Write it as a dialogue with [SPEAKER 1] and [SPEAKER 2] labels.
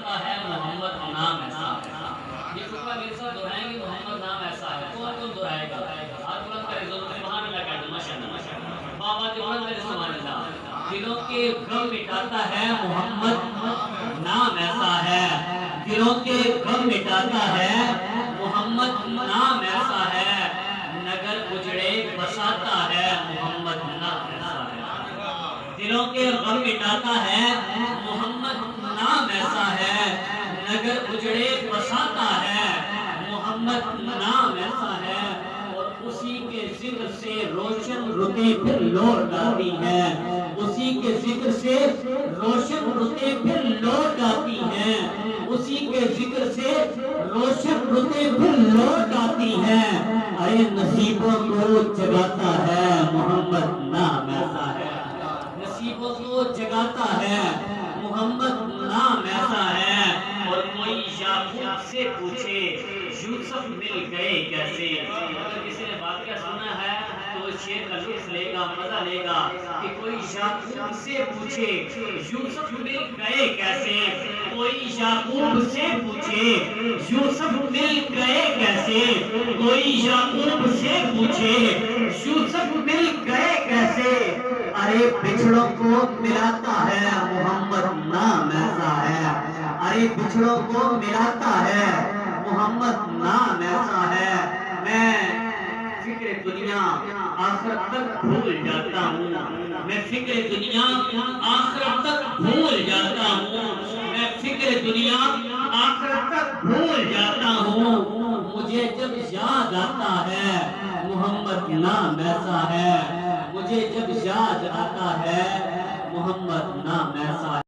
[SPEAKER 1] ہے محمد نام ایسا ہے۔ یہ فقہ میرے ساتھ دہرائیں گے، محمد نام ایسا ہے۔ کون کون دہرائے گا؟ ہاتھ بلند کرے، ضرور سبحان اللہ کہہ دو، ماشاءاللہ۔ بابا جی بلند کرے سبحان اللہ۔ دلوں کے غم مٹاتا ہے محمد نام ایسا ہے۔ دلوں کے غم مٹاتا ہے محمد نام ایسا ہے۔ نگر اجڑے بساتا ہے محمد نام ایسا ہے۔ دلوں کے غم مٹاتا ہے محمد نام ایسا ہے۔ نگر اجڑے بساتا ہے محمد نام ایسا ہے۔ اور اسی کے ذکر سے روشن رتیں پھر لوٹ آتی ہیں۔ اسی کے ذکر سے روشن رتیں پھر لوٹ آتی ہیں۔ اسی کے ذکر سے روشن رتیں پھر لوٹ آتی ہیں۔ ارے نصیبوں کو جگاتا ہے محمد نام ایسا ہے۔ نصیبوں کو جگاتا ہے محمد نام ایسا ہے۔ اور کوئی یعقوب سے پوچھے یوسف مل گئے کیسے؟ اگر کسی نے واقعہ سنا ہے تو اس شعر کا لطف لے گا، مزہ لے گا کہ کوئی یعقوب سے پوچھے یوسف مل گئے کیسے؟ کوئی یعقوب سے پوچھے یوسف مل گئے کیسے؟ کوئی یعقوب سے پوچھے یوسف مل گئے کیسے؟ ارے بچھڑوں کو ملاتا ہے محمد نام ایسا ہے۔ ارے بچھڑوں کو ملاتا ہے محمد نام ایسا ہے۔ میں فکر دنیا آخرت تک بھول جاتا ہوں۔ میں فکر دنیا آخرت تک بھول جاتا ہوں۔ میں فکر دنیا آخرت تک بھول جاتا ہوں۔ مجھے جب یاد آتا ہے محمد نام ایسا ہے۔ مجھے جب یاد آتا ہے محمد نام ایسا ہے۔